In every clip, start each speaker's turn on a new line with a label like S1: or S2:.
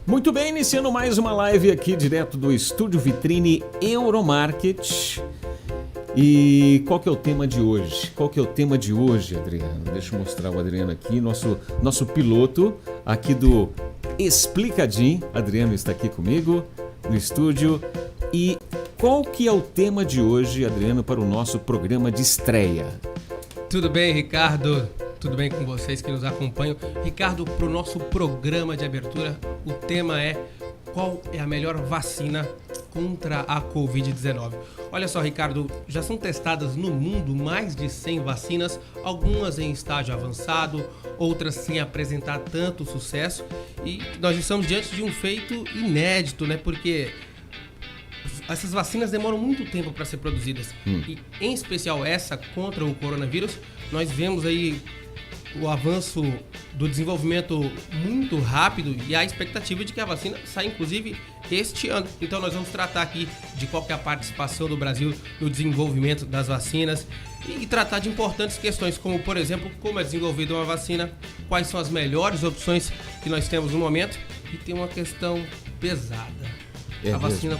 S1: Muito bem, iniciando mais uma live aqui direto do Estúdio Vitrine Euromarket. E qual que é o tema de hoje? Adriano? Deixa eu mostrar o Adriano aqui, nosso piloto aqui do Explicadinho. Adriano está aqui comigo no estúdio. E qual que é o tema de hoje, Adriano, para o nosso programa de estreia?
S2: Tudo bem, Ricardo? Tudo bem com vocês que nos acompanham? Ricardo, para o nosso programa de abertura, o tema é: qual é a melhor vacina contra a Covid-19? Olha só, Ricardo, já são testadas no mundo mais de 100 vacinas, algumas em estágio avançado, outras sem apresentar tanto sucesso, e nós estamos diante de um feito inédito, né? Porque essas vacinas demoram muito tempo para ser produzidas. E, em especial, essa contra o coronavírus, nós vemos aí o avanço do desenvolvimento muito rápido e a expectativa de que a vacina saia, inclusive, este ano. Então, nós vamos tratar aqui de qual que é a participação do Brasil no desenvolvimento das vacinas e tratar de importantes questões, como, por exemplo, como é desenvolvida uma vacina, quais são as melhores opções que nós temos no momento, e tem uma questão pesada. A vacina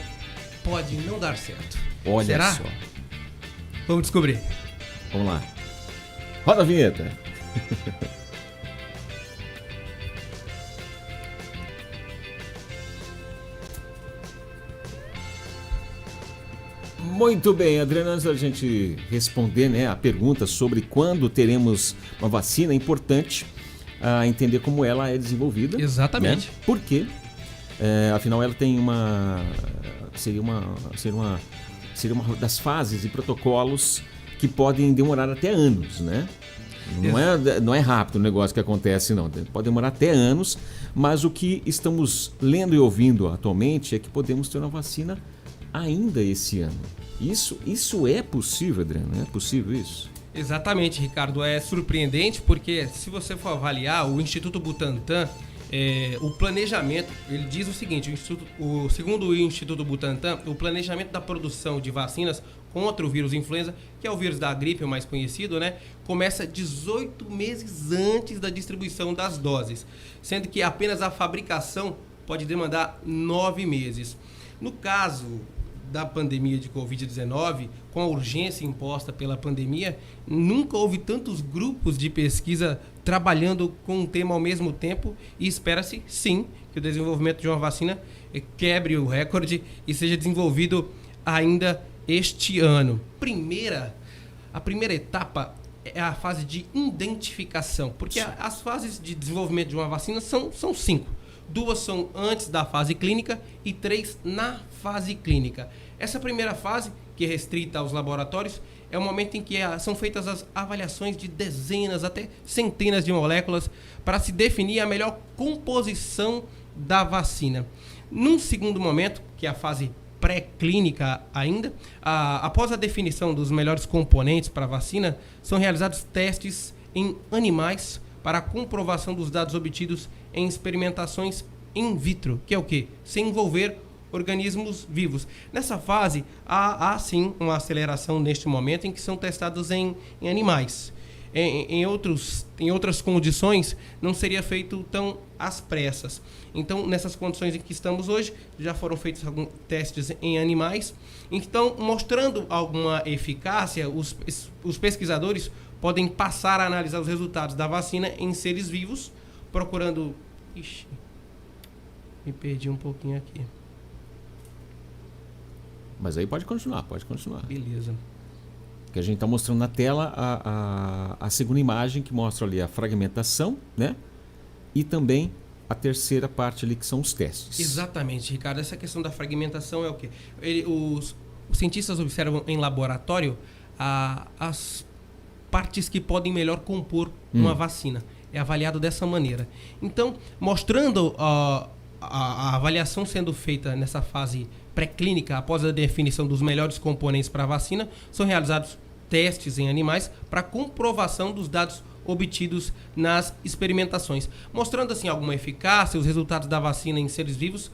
S2: pode não dar certo.
S1: Olha
S2: Será?
S1: só.
S2: Vamos descobrir.
S1: Vamos lá. Roda a vinheta. Muito bem, Adriano, antes da gente responder, né, a pergunta sobre quando teremos uma vacina, é importante entender como ela é desenvolvida.
S2: Exatamente.
S1: Né? Por quê? Afinal, ela tem seria uma das fases e protocolos que podem demorar até anos, né? Não é rápido o negócio que acontece, não. Pode demorar até anos, mas o que estamos lendo e ouvindo atualmente é que podemos ter uma vacina ainda esse ano. Isso é possível, Adriano? É possível isso?
S2: Exatamente, Ricardo. É surpreendente porque, se você for avaliar, o Instituto Butantan, o planejamento, ele diz o seguinte: segundo o Instituto Butantan, o planejamento da produção de vacinas contra o vírus influenza, que é o vírus da gripe, o mais conhecido, né, começa 18 meses antes da distribuição das doses, sendo que apenas a fabricação pode demandar 9 meses. No caso da pandemia de Covid-19, com a urgência imposta pela pandemia, nunca houve tantos grupos de pesquisa trabalhando com um tema ao mesmo tempo, e espera-se, sim, que o desenvolvimento de uma vacina quebre o recorde e seja desenvolvido ainda este ano. A primeira etapa é a fase de identificação, porque as fases de desenvolvimento de uma vacina são 5. 2 são antes da fase clínica e 3 na fase clínica. Essa primeira fase, que é restrita aos laboratórios, é o momento em que são feitas as avaliações de dezenas até centenas de moléculas para se definir a melhor composição da vacina. Num segundo momento, que é a fase pré-clínica ainda, após a definição dos melhores componentes para a vacina, são realizados testes em animais para a comprovação dos dados obtidos em experimentações in vitro, que é o quê? Sem envolver organismos vivos. Nessa fase, há sim uma aceleração neste momento em que são testados em animais. Em outras condições, não seria feito tão às pressas. Então, nessas condições em que estamos hoje, já foram feitos alguns testes em animais. Então, mostrando alguma eficácia, os pesquisadores podem passar a analisar os resultados da vacina em seres vivos, procurando... Ixi, me perdi um pouquinho aqui.
S1: Mas aí pode continuar.
S2: Beleza.
S1: Que a gente está mostrando na tela a segunda imagem, que mostra ali a fragmentação, né? E também a terceira parte ali, que são os testes.
S2: Exatamente, Ricardo. Essa questão da fragmentação é o quê? Os cientistas observam em laboratório as partes que podem melhor compor uma vacina. É avaliado dessa maneira. Então, mostrando a avaliação sendo feita nessa fase pré-clínica, após a definição dos melhores componentes para a vacina, são realizados testes em animais para comprovação dos dados obtidos nas experimentações, mostrando assim alguma eficácia. Os resultados da vacina em seres vivos,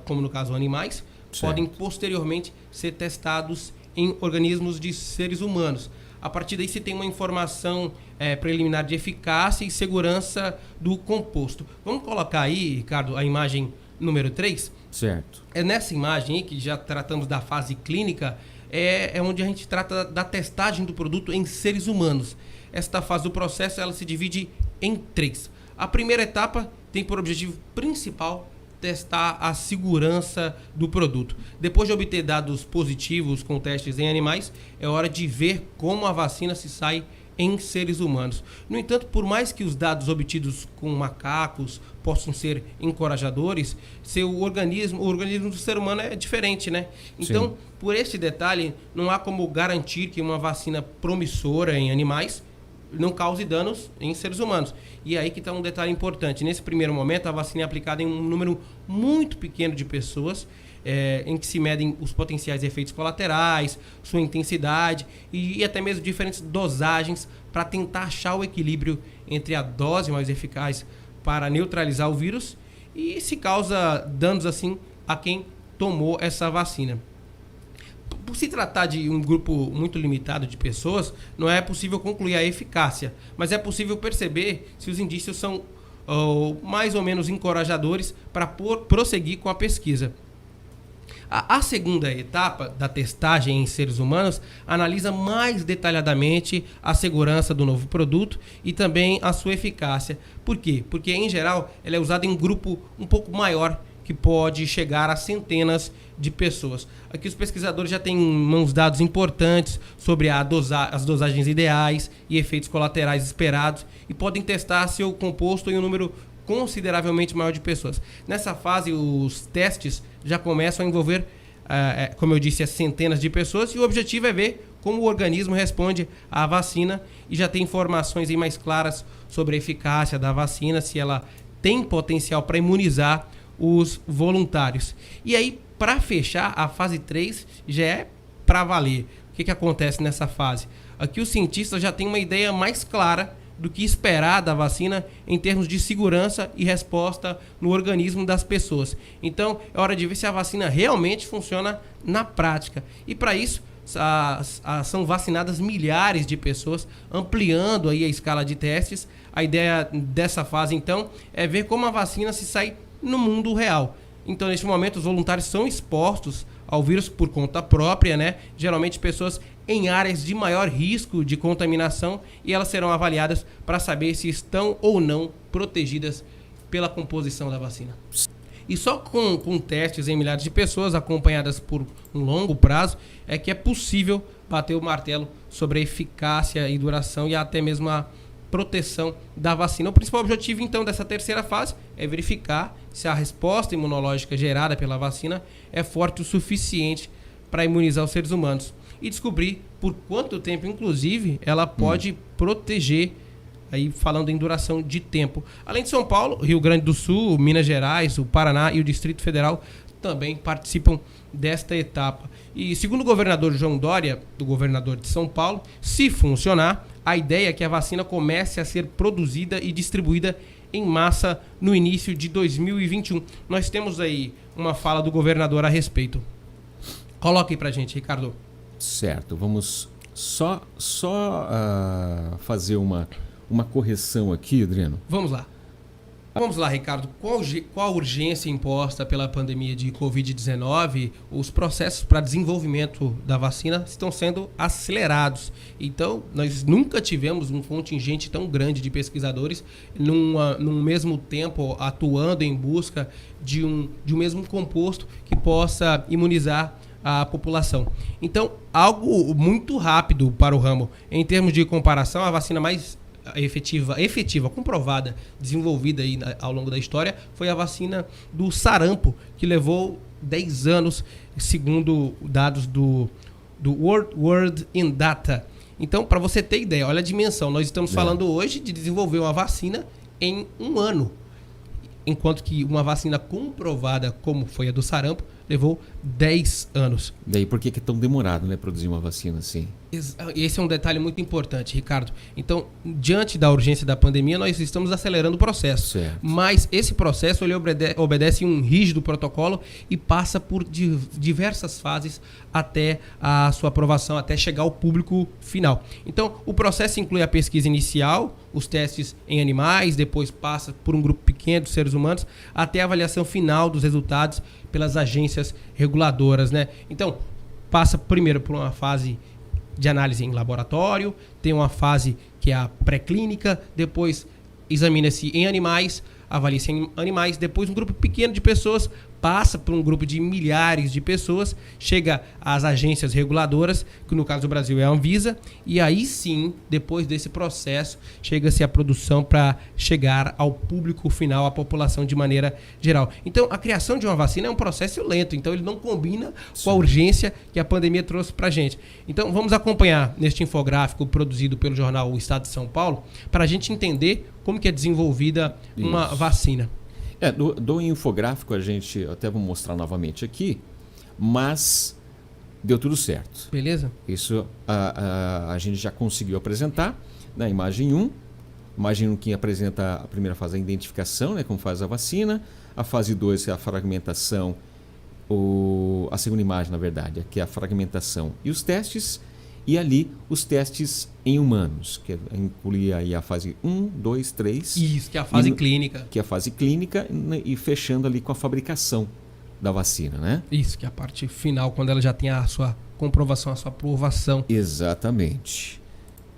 S2: como no caso animais, podem posteriormente ser testados em organismos de seres humanos. A partir daí você tem uma informação preliminar de eficácia e segurança do composto. Vamos colocar aí, Ricardo, a imagem número 3?
S1: Certo.
S2: É nessa imagem aí, que já tratamos da fase clínica, é onde a gente trata da testagem do produto em seres humanos. Esta fase do processo ela se divide em 3. A primeira etapa tem por objetivo principal testar a segurança do produto. Depois de obter dados positivos com testes em animais, é hora de ver como a vacina se sai em seres humanos. No entanto, por mais que os dados obtidos com macacos possam ser encorajadores, o organismo do ser humano é diferente, né? Então, sim, por esse detalhe, não há como garantir que uma vacina promissora em animais não cause danos em seres humanos. E aí que está um detalhe importante. Nesse primeiro momento, a vacina é aplicada em um número muito pequeno de pessoas, em que se medem os potenciais efeitos colaterais, sua intensidade e até mesmo diferentes dosagens para tentar achar o equilíbrio entre a dose mais eficaz para neutralizar o vírus e se causa danos assim a quem tomou essa vacina. Por se tratar de um grupo muito limitado de pessoas, não é possível concluir a eficácia, mas é possível perceber se os indícios são mais ou menos encorajadores para prosseguir com a pesquisa. A segunda etapa da testagem em seres humanos analisa mais detalhadamente a segurança do novo produto e também a sua eficácia. Por quê? Porque, em geral, ela é usada em um grupo um pouco maior, que pode chegar a centenas de pessoas. Aqui os pesquisadores já têm em mãos dados importantes sobre as dosagens ideais e efeitos colaterais esperados e podem testar seu composto em um número consideravelmente maior de pessoas. Nessa fase, os testes já começam a envolver, como eu disse, as centenas de pessoas e o objetivo é ver como o organismo responde à vacina e já tem informações aí mais claras sobre a eficácia da vacina, se ela tem potencial para imunizar os voluntários. E aí, para fechar, a fase 3 já é para valer. O que acontece nessa fase? Aqui os cientistas já têm uma ideia mais clara do que esperar da vacina em termos de segurança e resposta no organismo das pessoas. Então, é hora de ver se a vacina realmente funciona na prática. E para isso, são vacinadas milhares de pessoas, ampliando aí a escala de testes. A ideia dessa fase, então, é ver como a vacina se sai no mundo real. Então, neste momento, os voluntários são expostos ao vírus por conta própria, né? Geralmente pessoas em áreas de maior risco de contaminação e elas serão avaliadas para saber se estão ou não protegidas pela composição da vacina. E só com testes em milhares de pessoas acompanhadas por um longo prazo é que é possível bater o martelo sobre a eficácia e duração e até mesmo a proteção da vacina. O principal objetivo, então, dessa terceira fase é verificar se a resposta imunológica gerada pela vacina é forte o suficiente para imunizar os seres humanos e descobrir por quanto tempo, inclusive, ela pode proteger, aí falando em duração de tempo. Além de São Paulo, Rio Grande do Sul, Minas Gerais, o Paraná e o Distrito Federal também participam desta etapa. E segundo o governador João Dória, do governador de São Paulo, se funcionar, a ideia é que a vacina comece a ser produzida e distribuída em massa no início de 2021. Nós temos aí uma fala do governador a respeito. Coloca aí pra gente, Ricardo.
S1: Certo, vamos só fazer uma correção aqui, Adriano.
S2: Vamos lá, Ricardo. Qual a urgência imposta pela pandemia de Covid-19? Os processos para desenvolvimento da vacina estão sendo acelerados. Então, nós nunca tivemos um contingente tão grande de pesquisadores num mesmo tempo atuando em busca de um mesmo composto que possa imunizar a população. Então, algo muito rápido para o ramo. Em termos de comparação, a vacina mais efetiva, comprovada, desenvolvida aí ao longo da história, foi a vacina do sarampo, que levou 10 anos, segundo dados do World in Data. Então, para você ter ideia, olha a dimensão, nós estamos falando hoje de desenvolver uma vacina em um ano, enquanto que uma vacina comprovada, como foi a do sarampo, levou 10 anos.
S1: Daí por que é tão demorado, né, produzir uma vacina assim?
S2: Esse é um detalhe muito importante, Ricardo. Então, diante da urgência da pandemia, nós estamos acelerando o processo.
S1: Certo.
S2: Mas esse processo ele obedece um rígido protocolo e passa por diversas fases até a sua aprovação, até chegar ao público final. Então, o processo inclui a pesquisa inicial, os testes em animais, depois passa por um grupo pequeno de seres humanos, até a avaliação final dos resultados pelas agências reguladoras, né? Então, passa primeiro por uma fase de análise em laboratório, tem uma fase que é a pré-clínica, depois examina-se em animais, avalia-se em animais, depois um grupo pequeno de pessoas passa por um grupo de milhares de pessoas, chega às agências reguladoras, que no caso do Brasil é a Anvisa, e aí sim, depois desse processo, chega-se à produção para chegar ao público final, à população de maneira geral. Então, a criação de uma vacina é um processo lento, então ele não combina com a urgência que a pandemia trouxe para a gente. Então, vamos acompanhar neste infográfico produzido pelo jornal O Estado de São Paulo, para a gente entender como que é desenvolvida uma vacina.
S1: Do infográfico a gente, até vou mostrar novamente aqui, mas deu tudo certo.
S2: Beleza?
S1: Isso a gente já conseguiu apresentar na imagem 1. Imagem 1 que apresenta a primeira fase, a identificação, né, como faz a vacina. A fase 2 é a fragmentação, a segunda imagem, na verdade, que é a fragmentação e os testes. E ali os testes em humanos, que inclui aí a fase 1, 2, 3.
S2: Isso, que é a fase clínica.
S1: Que é a fase clínica e fechando ali com a fabricação da vacina, né?
S2: Isso, que é a parte final, quando ela já tem a sua comprovação, a sua aprovação.
S1: Exatamente.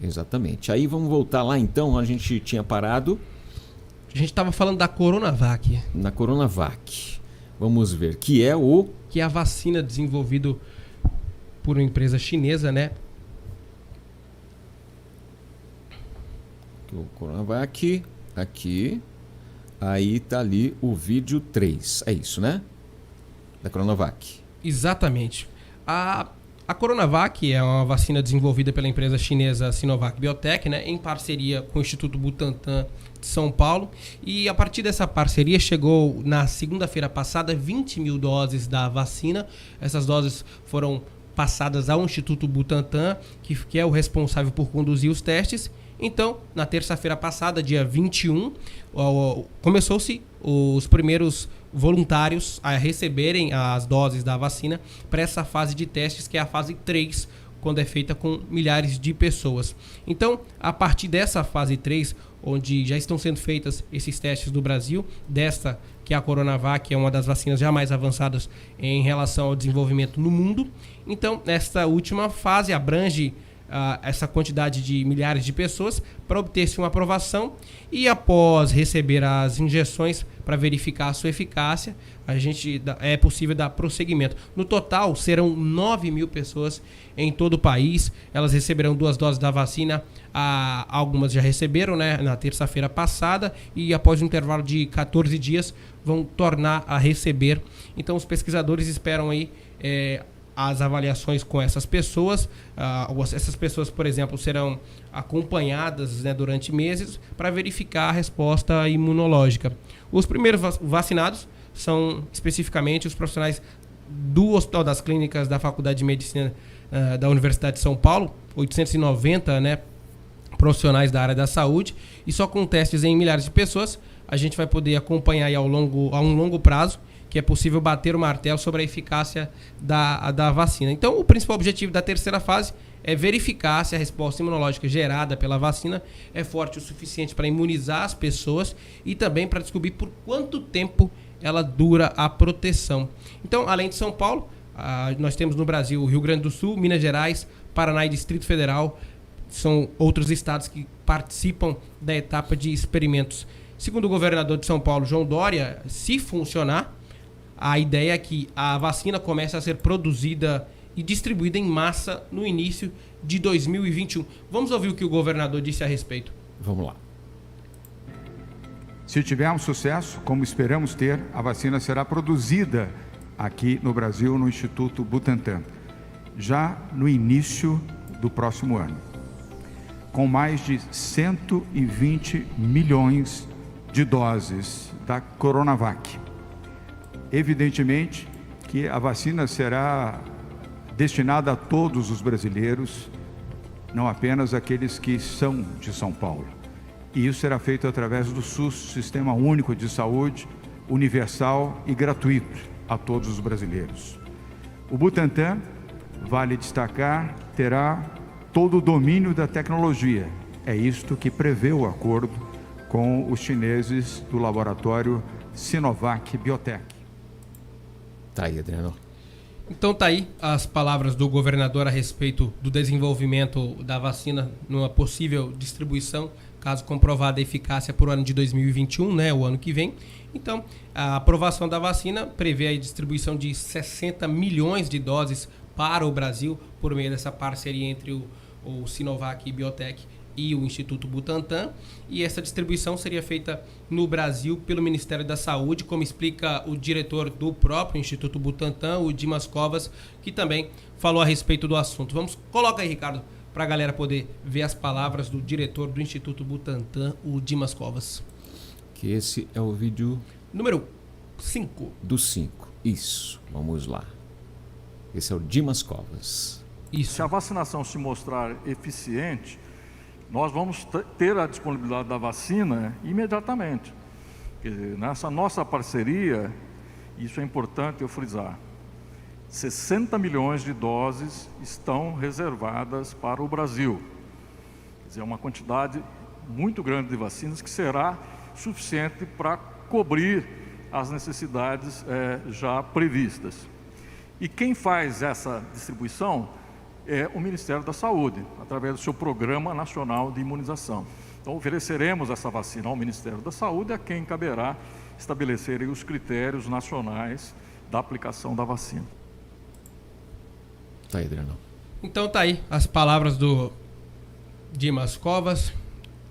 S1: Exatamente. Aí vamos voltar lá então, a gente tinha parado.
S2: A gente estava falando da Coronavac.
S1: Na Coronavac. Vamos ver, que é
S2: a vacina desenvolvida por uma empresa chinesa, né?
S1: O Coronavac, aqui, aí tá ali o vídeo 3, é isso, né? Da Coronavac.
S2: Exatamente. A Coronavac é uma vacina desenvolvida pela empresa chinesa Sinovac Biotech, né, em parceria com o Instituto Butantan de São Paulo. E a partir dessa parceria chegou na segunda-feira passada 20 mil doses da vacina. Essas doses foram passadas ao Instituto Butantan, que é o responsável por conduzir os testes. Então, na terça-feira passada, dia 21, começou-se os primeiros voluntários a receberem as doses da vacina para essa fase de testes, que é a fase 3, quando é feita com milhares de pessoas. Então, a partir dessa fase 3, onde já estão sendo feitos esses testes do Brasil, desta que é a Coronavac, que é uma das vacinas já mais avançadas em relação ao desenvolvimento no mundo. Então, esta última fase abrange essa quantidade de milhares de pessoas para obter-se uma aprovação, e após receber as injeções para verificar a sua eficácia, é possível dar prosseguimento. No total, serão 9 mil pessoas em todo o país. Elas receberão 2 doses da vacina. Algumas já receberam, né, na terça-feira passada, e após um intervalo de 14 dias vão tornar a receber. Então, os pesquisadores esperam aí as avaliações com essas pessoas. Essas pessoas, por exemplo, serão acompanhadas, né, durante meses para verificar a resposta imunológica. Os primeiros vacinados são especificamente os profissionais do Hospital das Clínicas da Faculdade de Medicina da Universidade de São Paulo, 890, né, profissionais da área da saúde, e só com testes em milhares de pessoas a gente vai poder acompanhar aí a um longo prazo, que é possível bater o martelo sobre a eficácia da vacina. Então, o principal objetivo da terceira fase é verificar se a resposta imunológica gerada pela vacina é forte o suficiente para imunizar as pessoas e também para descobrir por quanto tempo ela dura a proteção. Então, além de São Paulo, nós temos no Brasil o Rio Grande do Sul, Minas Gerais, Paraná e Distrito Federal. São outros estados que participam da etapa de experimentos. Segundo o governador de São Paulo, João Dória, se funcionar, a ideia é que a vacina comece a ser produzida e distribuída em massa no início de 2021. Vamos ouvir o que o governador disse a respeito.
S1: Vamos lá.
S3: Se tivermos sucesso, como esperamos ter, a vacina será produzida aqui no Brasil, no Instituto Butantan, já no início do próximo ano, com mais de 120 milhões de doses da Coronavac. Evidentemente que a vacina será destinada a todos os brasileiros, não apenas aqueles que são de São Paulo. E isso será feito através do SUS, Sistema Único de Saúde, universal e gratuito a todos os brasileiros. O Butantan, vale destacar, terá todo o domínio da tecnologia. É isto que prevê o acordo com os chineses do laboratório Sinovac Biotech.
S1: Tá aí, Adriano.
S2: Então tá aí as palavras do governador a respeito do desenvolvimento da vacina numa possível distribuição, caso comprovada a eficácia por ano de 2021, né, o ano que vem. Então, a aprovação da vacina prevê a distribuição de 60 milhões de doses para o Brasil por meio dessa parceria entre o Sinovac Biotech e o Instituto Butantan, e essa distribuição seria feita no Brasil pelo Ministério da Saúde, como explica o diretor do próprio Instituto Butantan, o Dimas Covas, que também falou a respeito do assunto. Coloca aí, Ricardo, para a galera poder ver as palavras do diretor do Instituto Butantan, o Dimas Covas.
S1: Que esse é o vídeo...
S2: Número 5.
S1: Do 5, isso, vamos lá. Esse é o Dimas Covas.
S2: Isso.
S4: Se a vacinação se mostrar eficiente, nós vamos ter a disponibilidade da vacina imediatamente. Quer dizer, nessa nossa parceria, isso é importante eu frisar, 60 milhões de doses estão reservadas para o Brasil. Quer dizer, é uma quantidade muito grande de vacinas que será suficiente para cobrir as necessidades já previstas. E quem faz essa distribuição é o Ministério da Saúde, através do seu Programa Nacional de Imunização. Então, ofereceremos essa vacina ao Ministério da Saúde, a quem caberá estabelecer os critérios nacionais da aplicação da vacina.
S1: Tá aí, Adriano.
S2: Então tá aí as palavras do Dimas Covas,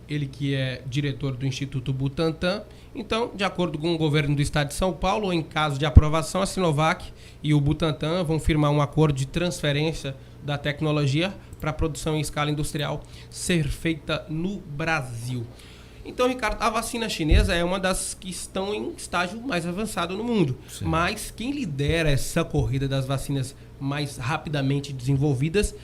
S2: ele que é diretor do Instituto Butantan. Então, de acordo com o governo do estado de São Paulo, em caso de aprovação, a Sinovac e o Butantan vão firmar um acordo de transferência da tecnologia para a produção em escala industrial ser feita no Brasil. Então, Ricardo, a vacina chinesa é uma das que estão em estágio mais avançado no mundo. Sim. Mas quem lidera essa corrida das vacinas mais rapidamente desenvolvidas,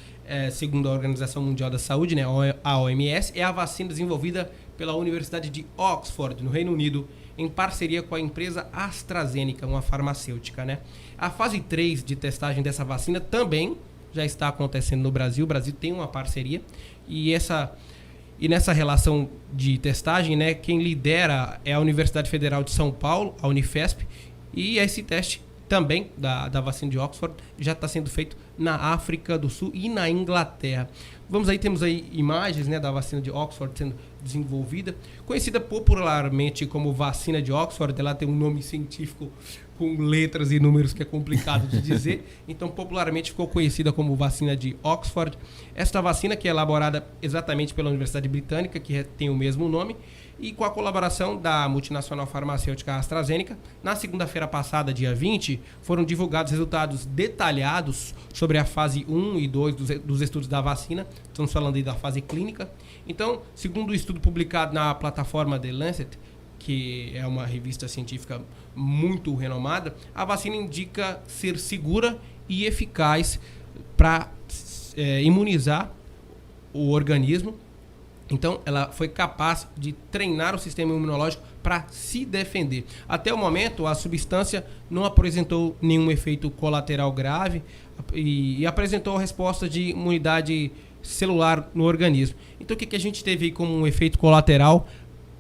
S2: segundo a Organização Mundial da Saúde, né, a OMS, é a vacina desenvolvida pela Universidade de Oxford, no Reino Unido, em parceria com a empresa AstraZeneca, uma farmacêutica, né? A fase 3 de testagem dessa vacina também já está acontecendo no Brasil. O Brasil tem uma parceria e nessa relação de testagem, né, quem lidera é a Universidade Federal de São Paulo, a Unifesp, e esse teste também da vacina de Oxford já está sendo feito na África do Sul e na Inglaterra. Temos aí imagens, né, da vacina de Oxford sendo desenvolvida, conhecida popularmente como vacina de Oxford. Ela tem um nome científico com letras e números que é complicado de dizer, então popularmente ficou conhecida como vacina de Oxford. Esta vacina, que é elaborada exatamente pela Universidade Britânica, que tem o mesmo nome, e com a colaboração da multinacional farmacêutica AstraZeneca, na segunda-feira passada, dia 20, foram divulgados resultados detalhados sobre a fase 1 e 2 dos estudos da vacina. Estamos falando aí da fase clínica. Então, segundo o estudo publicado na plataforma The Lancet, que é uma revista científica muito renomada, a vacina indica ser segura e eficaz para imunizar o organismo. Então, ela foi capaz de treinar o sistema imunológico para se defender. Até o momento, a substância não apresentou nenhum efeito colateral grave e apresentou resposta de imunidade celular no organismo. Então, o que a gente teve como um efeito colateral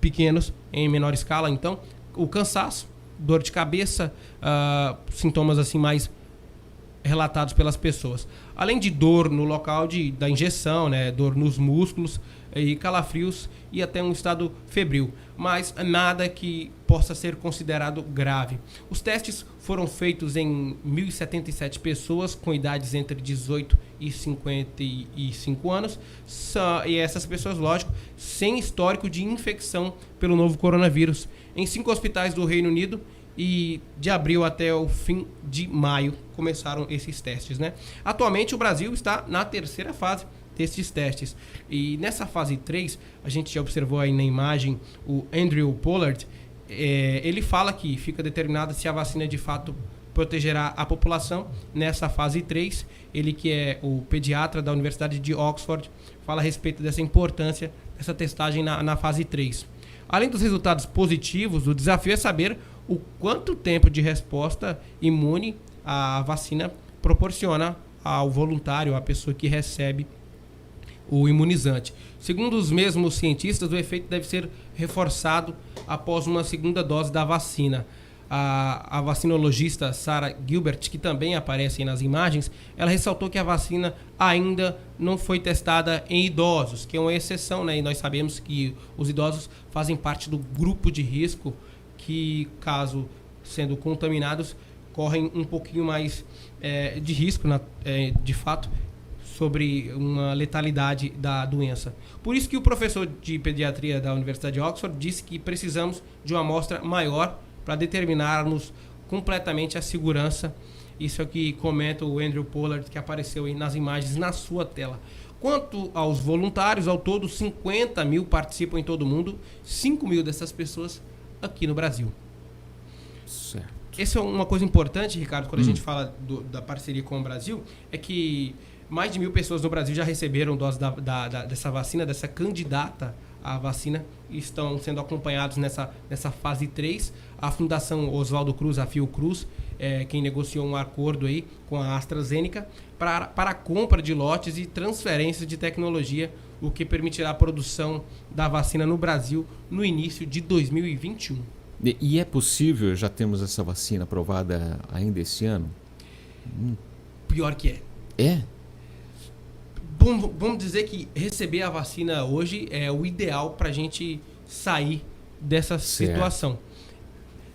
S2: pequenos em menor escala? Então, o cansaço, dor de cabeça, sintomas assim mais relatados pelas pessoas. Além de dor no local da injeção, né, dor nos músculos e calafrios e até um estado febril, mas nada que possa ser considerado grave. Os testes foram feitos em 1.077 pessoas com idades entre 18 e 55 anos, e essas pessoas, lógico, sem histórico de infecção pelo novo coronavírus, em 5 hospitais do Reino Unido. E de abril até o fim de maio começaram esses testes, né? Atualmente o Brasil está na terceira fase desses testes. E nessa fase 3, a gente já observou aí na imagem o Andrew Pollard, ele fala que fica determinado se a vacina de fato protegerá a população nessa fase 3. Ele, que é o pediatra da Universidade de Oxford, fala a respeito dessa importância dessa testagem na fase 3. Além dos resultados positivos, o desafio é saber o quanto tempo de resposta imune a vacina proporciona ao voluntário, à pessoa que recebe o imunizante. Segundo os mesmos cientistas, o efeito deve ser reforçado após uma segunda dose da vacina. A vacinologista Sarah Gilbert, que também aparece nas imagens, ela ressaltou que a vacina ainda não foi testada em idosos, que é uma exceção, né? E nós sabemos que os idosos fazem parte do grupo de risco que, caso sendo contaminados, correm um pouquinho mais de risco, de fato, sobre uma letalidade da doença. Por isso que o professor de pediatria da Universidade de Oxford disse que precisamos de uma amostra maior para determinarmos completamente a segurança. Isso é o que comenta o Andrew Pollard, que apareceu aí nas imagens na sua tela. Quanto aos voluntários, ao todo 50 mil participam em todo o mundo, 5 mil dessas pessoas aqui no Brasil.
S1: Certo.
S2: Essa é uma coisa importante, Ricardo, quando a gente fala da parceria com o Brasil, é que mais de 1.000 pessoas no Brasil já receberam dose dessa vacina, dessa candidata à vacina, e estão sendo acompanhados nessa fase 3. A Fundação Oswaldo Cruz, a Fiocruz, quem negociou um acordo aí com a AstraZeneca para a compra de lotes e transferência de tecnologia, o que permitirá a produção da vacina no Brasil no início de 2021.
S1: E é possível, já temos essa vacina aprovada ainda esse ano?
S2: Pior que é.
S1: É?
S2: Vamos dizer que receber a vacina hoje é o ideal para a gente sair dessa situação.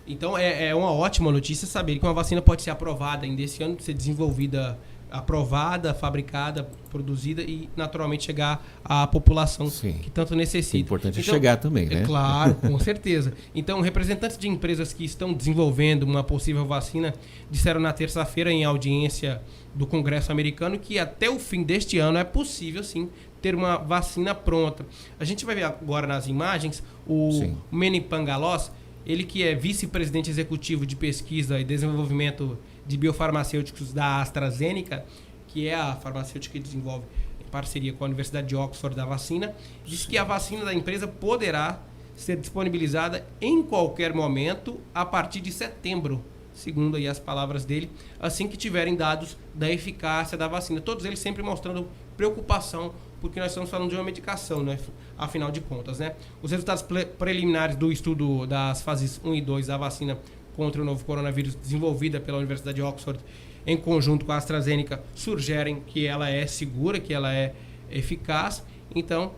S2: Então é uma ótima notícia saber que uma vacina pode ser aprovada ainda esse ano, ser desenvolvida, aprovada, fabricada, produzida e naturalmente chegar à população que tanto necessita.
S1: É importante chegar também, né?
S2: Claro, com certeza. Então, representantes de empresas que estão desenvolvendo uma possível vacina disseram na terça-feira em audiência do Congresso americano que até o fim deste ano é possível, sim, ter uma vacina pronta. A gente vai ver agora nas imagens o Manny Pangalos, ele que é vice-presidente executivo de pesquisa e desenvolvimento de biofarmacêuticos da AstraZeneca, que é a farmacêutica que desenvolve em parceria com a Universidade de Oxford da vacina, diz que a vacina da empresa poderá ser disponibilizada em qualquer momento a partir de setembro, segundo aí as palavras dele, assim que tiverem dados da eficácia da vacina. Todos eles sempre mostrando preocupação, porque nós estamos falando de uma medicação, né? Afinal de contas, né? Os resultados preliminares do estudo das fases 1 e 2 da vacina contra o novo coronavírus desenvolvida pela Universidade de Oxford em conjunto com a AstraZeneca sugerem que ela é segura, que ela é eficaz, então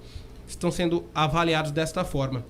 S2: estão sendo avaliados desta forma.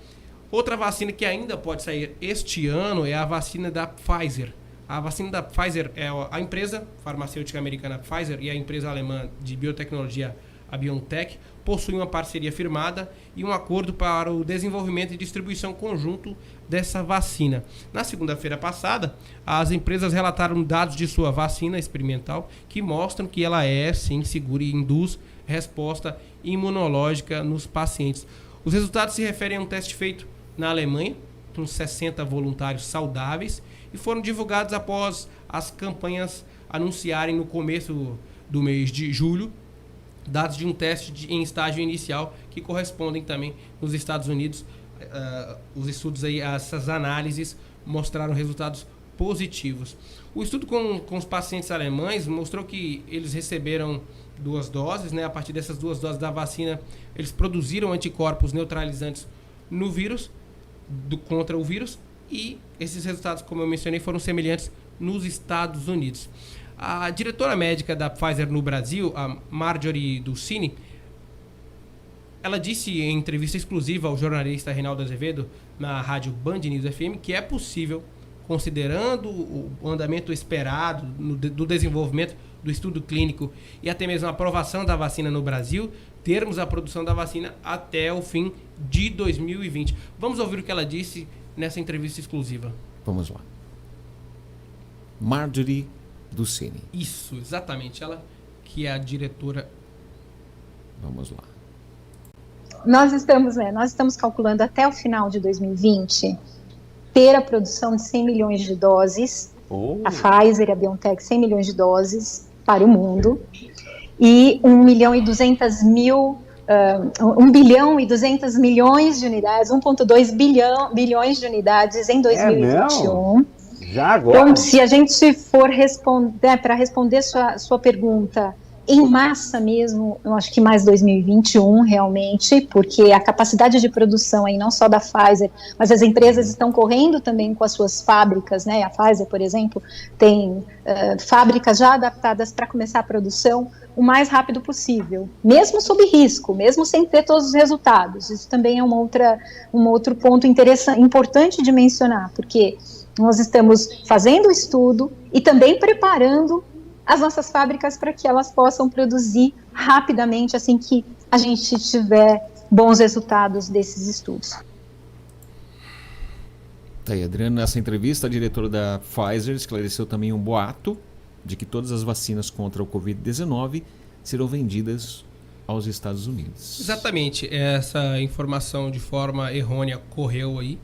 S2: Outra vacina que ainda pode sair este ano é a vacina da Pfizer. A vacina da Pfizer é a empresa farmacêutica americana Pfizer e a empresa alemã de biotecnologia, a BioNTech, possuem uma parceria firmada e um acordo para o desenvolvimento e distribuição conjunto dessa vacina. Na segunda-feira passada, as empresas relataram dados de sua vacina experimental que mostram que ela é, sim, segura e induz resposta imunológica nos pacientes. Os resultados se referem a um teste feito na Alemanha, com 60 voluntários saudáveis, e foram divulgados após as campanhas anunciarem no começo do mês de julho dados de um teste em estágio inicial que correspondem também nos Estados Unidos. Os estudos aí, essas análises mostraram resultados positivos. O estudo com os pacientes alemães mostrou que eles receberam 2 doses, né? A partir dessas 2 doses da vacina, eles produziram anticorpos neutralizantes no vírus, contra o vírus, e esses resultados, como eu mencionei, foram semelhantes nos Estados Unidos. A diretora médica da Pfizer no Brasil, a Marjorie Dulcini, ela disse em entrevista exclusiva ao jornalista Reinaldo Azevedo na rádio Band News FM que é possível, considerando o andamento esperado do desenvolvimento do estudo clínico e até mesmo a aprovação da vacina no Brasil, termos a produção da vacina até o fim de 2020. Vamos ouvir o que ela disse nessa entrevista exclusiva.
S1: Vamos lá. Marjorie Dulcini.
S2: Isso, exatamente. Ela que é a diretora.
S1: Vamos lá.
S5: Nós estamos calculando até o final de 2020 ter a produção de 100 milhões de doses A Pfizer e a BioNTech, 100 milhões de doses para o mundo. E 1 bilhão e 200 milhões de unidades, 1,2 bilhões de unidades em 2021.
S6: Já agora?
S5: Então, se a gente for responder, para responder sua pergunta em massa mesmo, eu acho que mais 2021 realmente, porque a capacidade de produção aí não só da Pfizer, mas as empresas estão correndo também com as suas fábricas, né? A Pfizer, por exemplo, tem fábricas já adaptadas para começar a produção o mais rápido possível, mesmo sob risco, mesmo sem ter todos os resultados. Isso também é um outro ponto importante de mencionar, porque nós estamos fazendo o estudo e também preparando as nossas fábricas para que elas possam produzir rapidamente assim que a gente tiver bons resultados desses estudos.
S1: Tá aí, Adriano, nessa entrevista, a diretora da Pfizer esclareceu também um boato de que todas as vacinas contra o Covid-19 serão vendidas aos Estados Unidos.
S2: Exatamente. Essa informação de forma errônea correu aí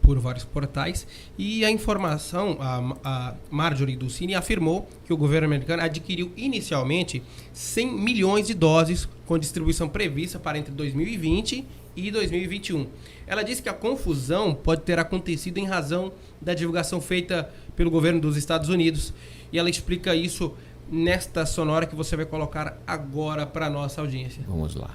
S2: por vários portais, e a informação, a Marjorie Dulcini afirmou que o governo americano adquiriu inicialmente 100 milhões de doses com distribuição prevista para entre 2020 e 2021. Ela disse que a confusão pode ter acontecido em razão da divulgação feita pelo governo dos Estados Unidos, e ela explica isso nesta sonora que você vai colocar agora para a nossa audiência.
S1: Vamos lá.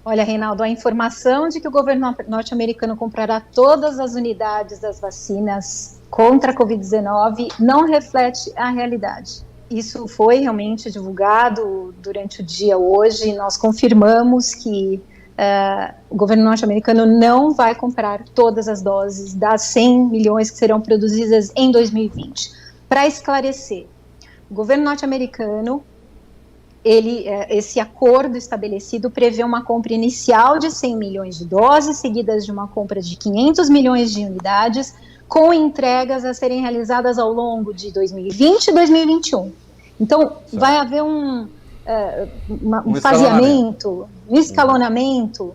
S5: Olha, Reinaldo, a informação de que o governo norte-americano comprará todas as unidades das vacinas contra a Covid-19 não reflete a realidade. Isso foi realmente divulgado durante o dia hoje. Nós confirmamos que o governo norte-americano não vai comprar todas as doses das 100 milhões que serão produzidas em 2020. Para esclarecer, o governo norte-americano, esse acordo estabelecido prevê uma compra inicial de 100 milhões de doses, seguidas de uma compra de 500 milhões de unidades, com entregas a serem realizadas ao longo de 2020 e 2021. Então, vai haver um faseamento, um escalonamento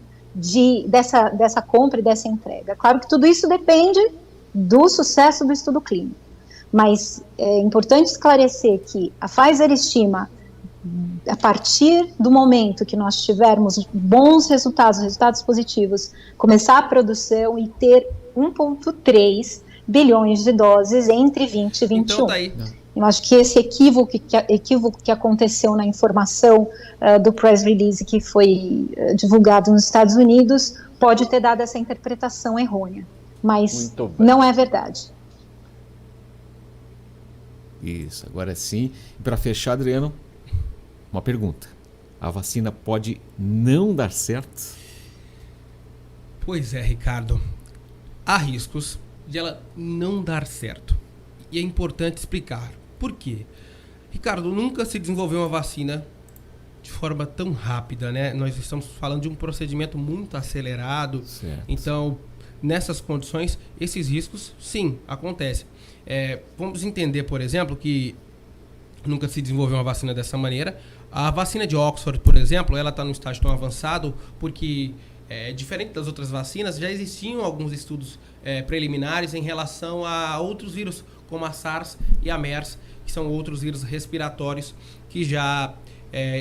S5: dessa compra e dessa entrega. Claro que tudo isso depende do sucesso do estudo clínico, mas é importante esclarecer que a Pfizer estima, a partir do momento que nós tivermos bons resultados positivos, começar a produção e ter 1,3 bilhões de doses entre 20 e 21.
S2: Então, tá aí.
S5: Eu acho que esse equívoco que aconteceu na informação do press release que foi divulgado nos Estados Unidos pode ter dado essa interpretação errônea, mas não é verdade.
S1: Isso, agora sim. E para fechar, Adriano, uma pergunta. A vacina pode não dar certo?
S2: Pois é, Ricardo. Há riscos de ela não dar certo. E é importante explicar. Por quê? Ricardo, nunca se desenvolveu uma vacina de forma tão rápida, né? Nós estamos falando de um procedimento muito acelerado.
S1: Certo.
S2: Então, nessas condições, esses riscos, sim, acontecem. Vamos entender, por exemplo, que nunca se desenvolveu uma vacina dessa maneira. A vacina de Oxford, por exemplo, ela está num estágio tão avançado porque, diferente das outras vacinas, já existiam alguns estudos preliminares em relação a outros vírus, como a SARS e a MERS, que são outros vírus respiratórios que já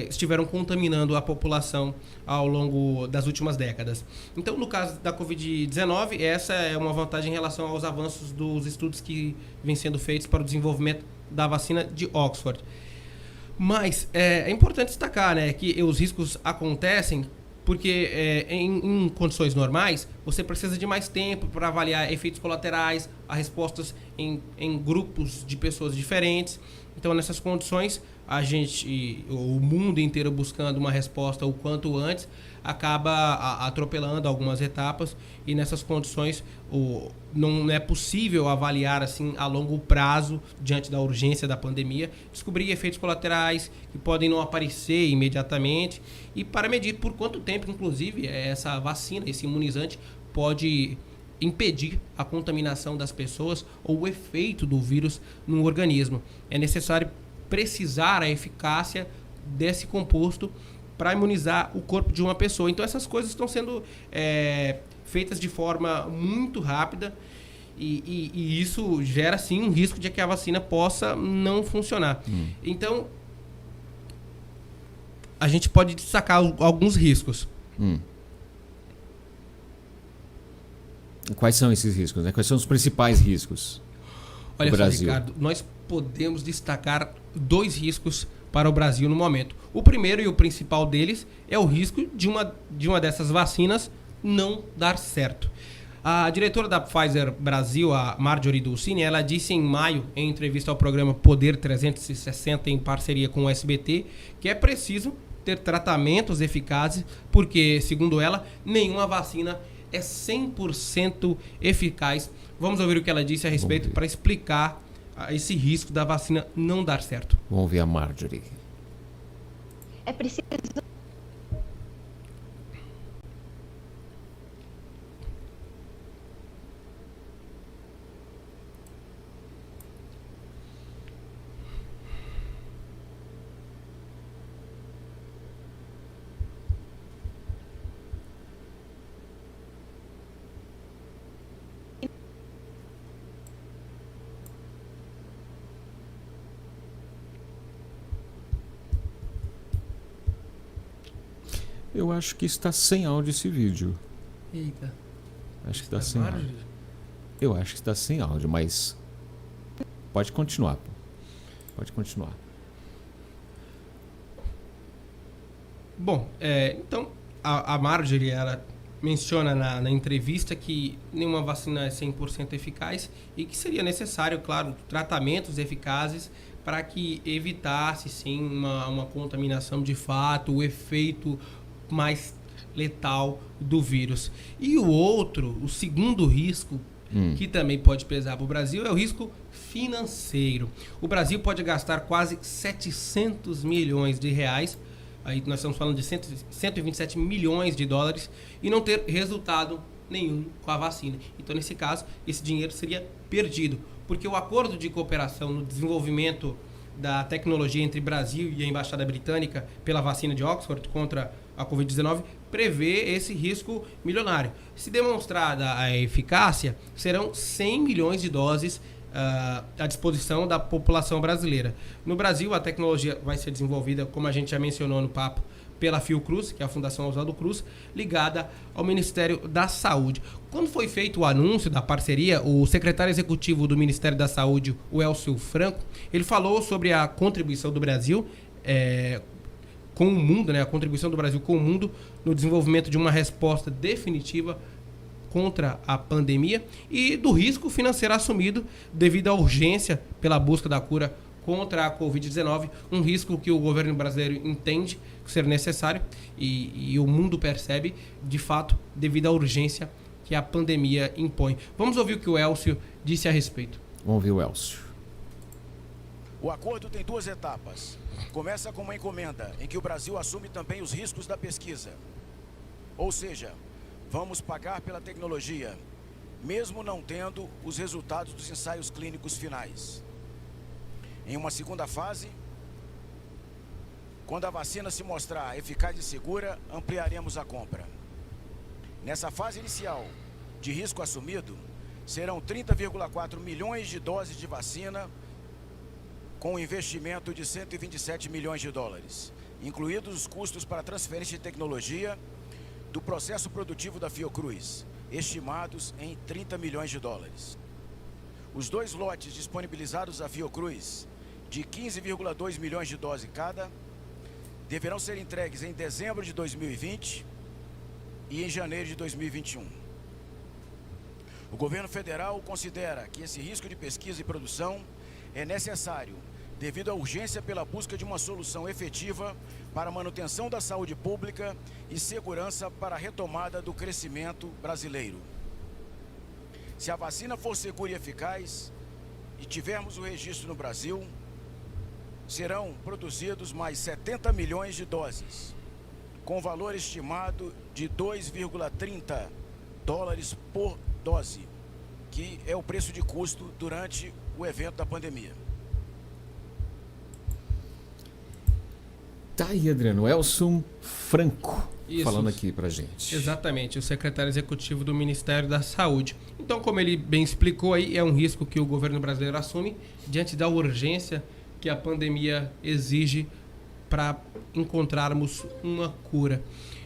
S2: estiveram contaminando a população ao longo das últimas décadas. Então, no caso da Covid-19, essa é uma vantagem em relação aos avanços dos estudos que vêm sendo feitos para o desenvolvimento da vacina de Oxford. Mas é importante destacar, né, que os riscos acontecem porque em condições normais você precisa de mais tempo para avaliar efeitos colaterais, as respostas em grupos de pessoas diferentes. Então, nessas condições, o mundo inteiro buscando uma resposta o quanto antes, acaba atropelando algumas etapas, e nessas condições não é possível avaliar assim a longo prazo, diante da urgência da pandemia, descobrir efeitos colaterais que podem não aparecer imediatamente, e para medir por quanto tempo, inclusive, essa vacina, esse imunizante pode impedir a contaminação das pessoas ou o efeito do vírus no organismo. É necessário precisar a eficácia desse composto para imunizar o corpo de uma pessoa. Então, essas coisas estão sendo feitas de forma muito rápida E isso gera, sim, um risco de que a vacina possa não funcionar. Então, a gente pode destacar alguns riscos.
S1: Quais são esses riscos, né? Quais são os principais riscos
S2: Olha
S1: do
S2: só,
S1: Brasil?
S2: Ricardo, nós podemos destacar 2 riscos para o Brasil no momento. O primeiro e o principal deles é o risco de uma dessas vacinas não dar certo. A diretora da Pfizer Brasil, a Marjorie Dulcini, ela disse em maio, em entrevista ao programa Poder 360, em parceria com o SBT, que é preciso ter tratamentos eficazes, porque, segundo ela, nenhuma vacina é 100% eficaz. Vamos ouvir o que ela disse a respeito para explicar esse risco da vacina não dar certo.
S1: Vamos ver a Marjorie.
S5: É preciso
S1: Eu acho que está sem áudio esse vídeo.
S2: Eita.
S1: Acho que está sem áudio. Eu acho que está sem áudio, mas pode continuar. Pode continuar.
S2: Bom, então a Marjorie, ela menciona na entrevista que nenhuma vacina é 100% eficaz e que seria necessário, claro, tratamentos eficazes para que evitasse, sim, uma contaminação de fato, o efeito mais letal do vírus. E o segundo risco, que também pode pesar para o Brasil, é o risco financeiro. O Brasil pode gastar quase 700 milhões de reais, aí nós estamos falando de 127 milhões de dólares, e não ter resultado nenhum com a vacina. Então, nesse caso, esse dinheiro seria perdido, porque o acordo de cooperação no desenvolvimento da tecnologia entre Brasil e a Embaixada Britânica pela vacina de Oxford contra a Covid-19 prevê esse risco milionário. Se demonstrada a eficácia, serão 100 milhões de doses à disposição da população brasileira. No Brasil, a tecnologia vai ser desenvolvida, como a gente já mencionou no papo, pela Fiocruz, que é a Fundação Oswaldo Cruz, ligada ao Ministério da Saúde. Quando foi feito o anúncio da parceria, o secretário executivo do Ministério da Saúde, o Elcio Franco, ele falou sobre a contribuição do Brasil com o mundo, né, a contribuição do Brasil com o mundo no desenvolvimento de uma resposta definitiva contra a pandemia e do risco financeiro assumido devido à urgência pela busca da cura contra a Covid-19, um risco que o governo brasileiro entende ser necessário e o mundo percebe, de fato, devido à urgência que a pandemia impõe. Vamos ouvir o que o Elcio disse a respeito.
S1: Vamos ouvir o Elcio.
S6: O acordo tem 2 etapas. Começa com uma encomenda, em que o Brasil assume também os riscos da pesquisa. Ou seja, vamos pagar pela tecnologia, mesmo não tendo os resultados dos ensaios clínicos finais. Em uma segunda fase, quando a vacina se mostrar eficaz e segura, ampliaremos a compra. Nessa fase inicial, de risco assumido, serão 30,4 milhões de doses de vacina, com um investimento de 127 milhões de dólares, incluídos os custos para transferência de tecnologia do processo produtivo da Fiocruz, estimados em 30 milhões de dólares. Os 2 lotes disponibilizados à Fiocruz, de 15,2 milhões de doses cada, deverão ser entregues em dezembro de 2020 e em janeiro de 2021. O governo federal considera que esse risco de pesquisa e produção é necessário devido à urgência pela busca de uma solução efetiva para a manutenção da saúde pública e segurança para a retomada do crescimento brasileiro. Se a vacina for segura e eficaz e tivermos o registro no Brasil, serão produzidos mais 70 milhões de doses, com valor estimado de 2,30 dólares por dose, que é o preço de custo durante o evento da pandemia.
S1: Tá aí, Adriano. Elcio Franco,
S2: Isso.
S1: falando aqui pra gente.
S2: Exatamente, o secretário executivo do Ministério da Saúde. Então, como ele bem explicou aí, é um risco que o governo brasileiro assume diante da urgência que a pandemia exige para encontrarmos uma cura.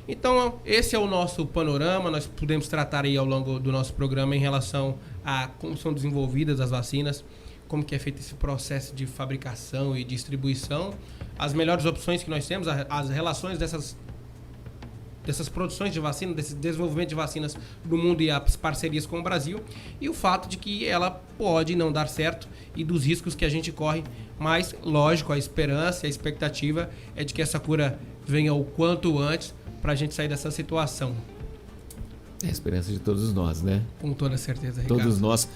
S2: Então, esse é o nosso panorama. Nós podemos tratar aí ao longo do nosso programa em relação a como são desenvolvidas as vacinas, como que é feito esse processo de fabricação e distribuição, as melhores opções que nós temos, as relações dessas produções de vacina, desse desenvolvimento de vacinas no mundo e as parcerias com o Brasil, e o fato de que ela pode não dar certo e dos riscos que a gente corre, mas, lógico, a esperança e a expectativa é de que essa cura venha o quanto antes para a gente sair dessa situação.
S1: É a esperança de todos nós, né?
S2: Com toda certeza, Ricardo.
S1: Todos nós.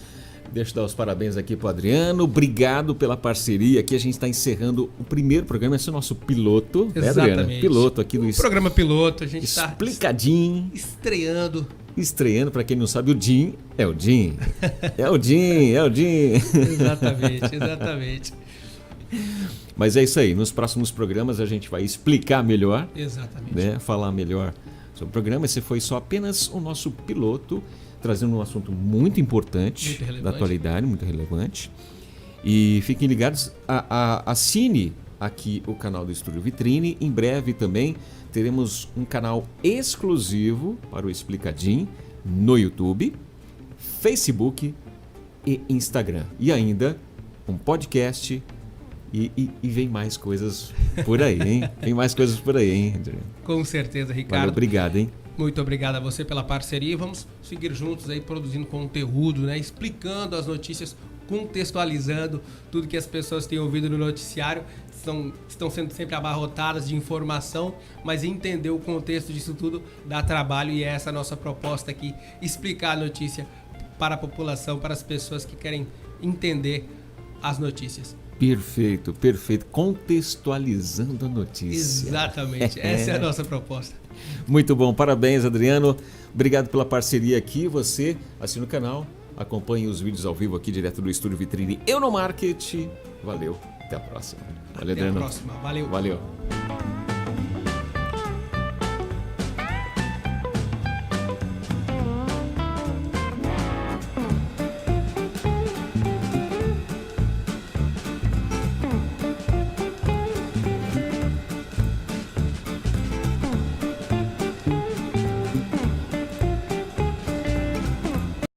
S1: Deixa eu dar os parabéns aqui pro Adriano. Obrigado pela parceria. Aqui a gente está encerrando o primeiro programa. Esse é o nosso piloto, né, Adriano? Piloto aqui no
S2: programa piloto. A gente está
S1: explicadinho.
S2: Estreando.
S1: Para quem não sabe, o Jim é o Jim. É o Jim.
S2: Exatamente.
S1: Mas é isso aí. Nos próximos programas a gente vai explicar melhor.
S2: Exatamente.
S1: Né? Falar melhor sobre o programa. Esse foi só apenas o nosso piloto, trazendo um assunto muito importante da atualidade, muito relevante. E fiquem ligados, assine aqui o canal do Estúdio Vitrine. Em breve também teremos um canal exclusivo para o Explicadinho no YouTube, Facebook e Instagram. E ainda um podcast e vem mais coisas por aí, hein? Vem mais coisas por aí, hein, Adriano?
S2: Com certeza, Ricardo.
S1: Valeu, obrigado, hein?
S2: Muito obrigado a você pela parceria. Vamos seguir juntos aí produzindo conteúdo, né? Explicando as notícias, contextualizando tudo que as pessoas têm ouvido no noticiário. Estão sendo sempre abarrotadas de informação, mas entender o contexto disso tudo dá trabalho e é essa a nossa proposta aqui, explicar a notícia para a população, para as pessoas que querem entender as notícias.
S1: Perfeito. Contextualizando a notícia.
S2: Exatamente, essa é a nossa proposta.
S1: Muito bom, parabéns, Adriano. Obrigado pela parceria aqui. Você assina o canal, acompanhe os vídeos ao vivo aqui direto do Estúdio Vitrine Eu no Market. Valeu, até a próxima.
S2: Valeu, Adriano. Até a próxima, valeu.